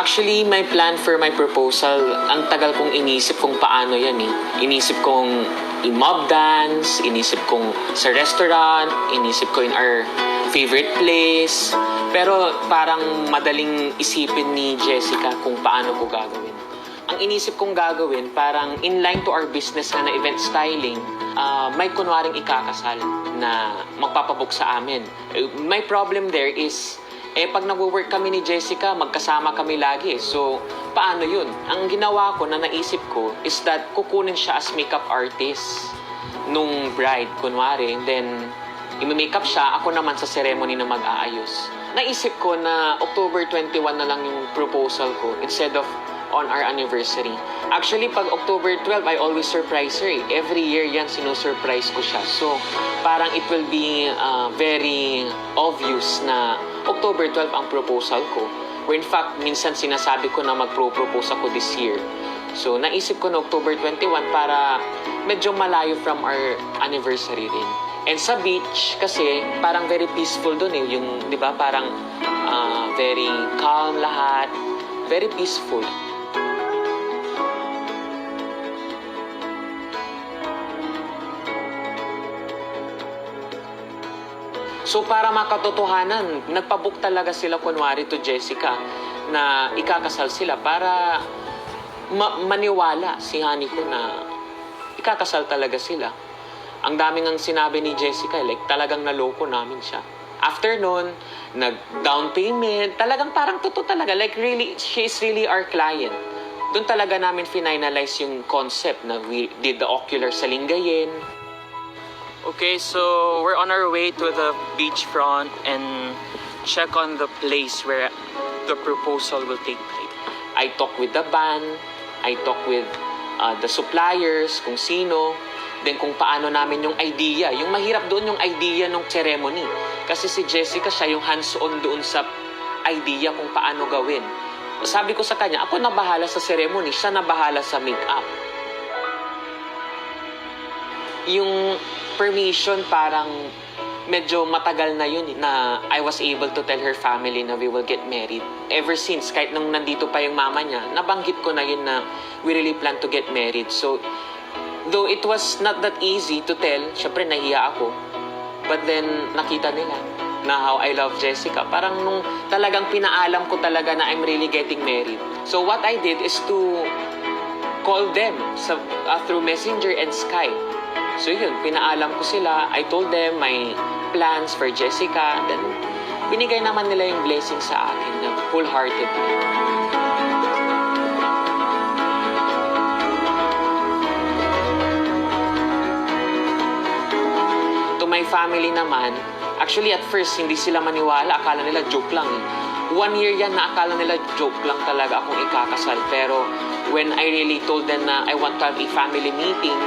Actually, my plan for my proposal, ang tagal kong inisip kung paano yan eh. Inisip kong i-mob dance, inisip kong sa restaurant, inisip ko in our favorite place. Pero parang madaling isipin ni Jessica kung paano ko gagawin. Ang inisip kong gagawin, parang in line to our business na event styling, may kunwaring ikakasal na magpapabook sa amin. My problem there is, pag nag-work kami ni Jessica, magkasama kami lagi. So, paano yun? Ang ginawa ko na naisip ko is that kukunin siya as makeup artist nung bride, kunwari. Then, i-makeup siya, ako naman sa ceremony na mag-aayos. Naisip ko na October 21 na lang yung proposal ko instead of on our anniversary. Actually, pag October 12, I always surprise her. Every year yan, sinusurprise ko siya. So, parang it will be very obvious na October 12 ang proposal ko. Where in fact, minsan sinasabi ko na mag-propose ako this year. So, naisip ko na October 21 para medyo malayo from our anniversary rin. And sa beach, kasi parang very peaceful dun eh. Yung, di ba, parang very calm lahat. Very peaceful. So para makatotohanan, nagpabook talaga sila kunwari to Jessica na ikakasal sila para maniwala si honey ko na ikakasal talaga sila. Ang daming ang sinabi ni Jessica, like talagang naloko namin siya. After nun, nag-down payment, talagang parang totoo talaga. Like really, she is really our client. Doon talaga namin finalize yung concept na we did the ocular sa Lingayen. Okay, so we're on our way to the beachfront and check on the place where the proposal will take place. I talk with the band, I talk with the suppliers, kung sino, then kung paano namin yung idea. Yung mahirap doon yung idea ng ceremony. Kasi si Jessica, siya yung hands-on doon sa idea kung paano gawin. Sabi ko sa kanya, ako na bahala sa ceremony, siya na bahala sa make-up. Yung permission parang medyo matagal na yun na I was able to tell her family na we will get married. Ever since, kahit nung nandito pa yung mama niya, nabanggit ko na yun na we really plan to get married. So, though it was not that easy to tell, syempre nahiya ako. But then, nakita nila na how I love Jessica. Parang nung talagang pinaalam ko talaga na I'm really getting married. So, what I did is to call them through Messenger and Skype. So yun, pinaalam ko sila. I told them my plans for Jessica. Then, binigay naman nila yung blessing sa akin na wholeheartedly. To my family naman, actually at first, hindi sila maniwala. Akala nila joke lang. 1 year yan na akala nila joke lang talaga akong ikakasal. Pero when I really told them na I want to have a family meeting,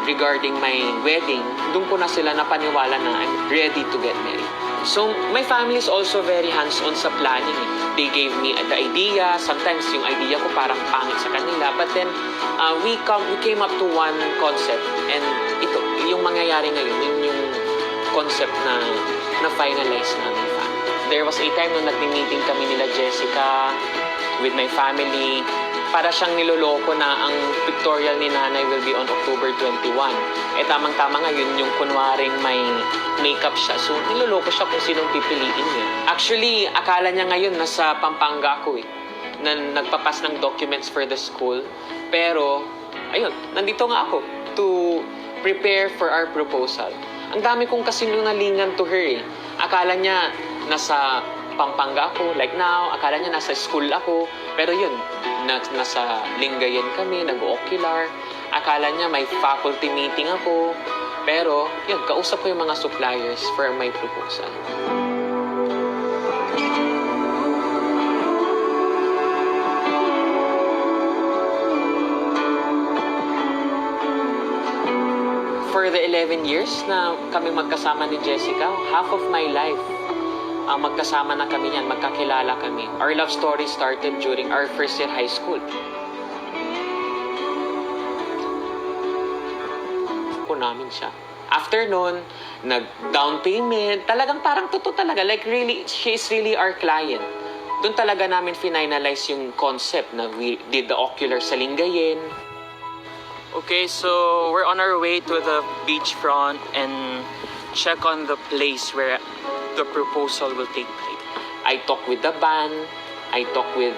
regarding my wedding, doon ko na sila napaniwala na I'm ready to get married. So, my family is also very hands-on sa planning. They gave me the idea. Sometimes yung idea ko parang pangit sa kanila. But then, we came up to one concept. And ito, yung mangyayari ngayon, yun yung concept na finalize namin. There was a time nung nag-meeting kami nila Jessica with my family. Para siyang niloloko na ang pictorial ni nanay will be on October 21. Tamang-tama nga yun yung kunwaring may makeup siya. So, niloloko siya kung sinong pipiliin niya. Actually, akala niya ngayon nasa Pampanga ako na nagpapas ng documents for the school. Pero, ayun, nandito nga ako to prepare for our proposal. Ang dami kong kasinungalingan to her Akala niya nasa Pampanga ako, like now, akala niya nasa school ako. Pero yun, nasa Lingayen kami, nag-ocular. Akala niya may faculty meeting ako. Pero, yun, kausap ko yung mga suppliers for my proposal. For the 11 years na kami magkasama ni Jessica, half of my life, magkasama na kami yan, magkakilala kami. Our love story started during our first year high school. Po namin siya. After nun, nag-down payment. Talagang parang totoo talaga. Like really, she is really our client. doon talaga namin finalize yung concept na we did the ocular sa Lingayen. Okay, so we're on our way to the beachfront and check on the place where the proposal will take place. I talk with the band, I talk with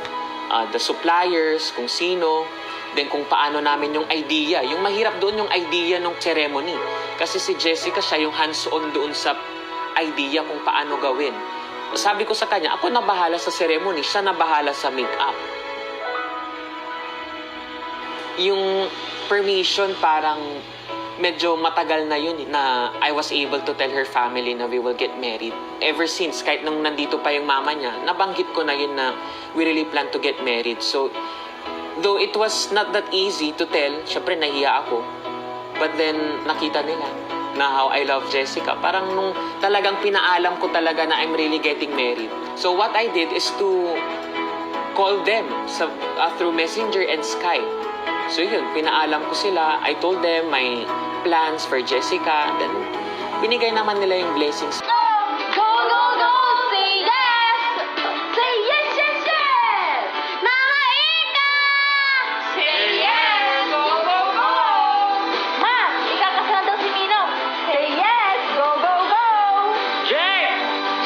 the suppliers, kung sino, then kung paano namin yung idea. Yung mahirap doon yung idea ng ceremony. Kasi si Jessica, siya yung hands-on doon sa idea kung paano gawin. Sabi ko sa kanya, ako na bahala sa ceremony, siya na bahala sa make-up. Yung permission parang medyo matagal na yun na I was able to tell her family na we will get married. Ever since, kahit nung nandito pa yung mama niya, nabanggit ko na yun na we really plan to get married. So, though it was not that easy to tell, syempre nahiya ako. But then, nakita nila na how I love Jessica. Parang nung talagang pinaalam ko talaga na I'm really getting married. So, what I did is to call them through Messenger and Skype. So yun, pinaalam ko sila. I told them my plans for Jessica. Then, binigay naman nila yung blessings. Go, go, go! Say yes! Say yes, yes, yes! Mama Ika! Say yes! Go, go, go! Ma, ikakasal daw si Minong. Say yes! Go, go, go! Jay!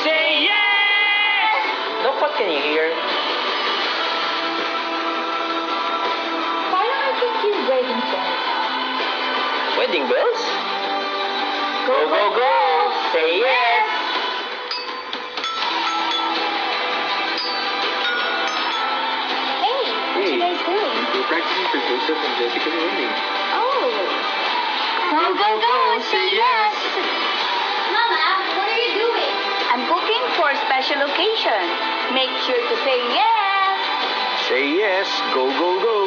Say yes! Look, what can you hear? Wedding bells. Wedding bells? Go, go, go! Say yes! Hey, what you guys doing? We're practicing for Joseph and Jessica's wedding. Oh. Go, go, go! Say yes! Mama, what are you doing? I'm cooking for a special occasion. Make sure to say yes! Say yes! Go, go, go!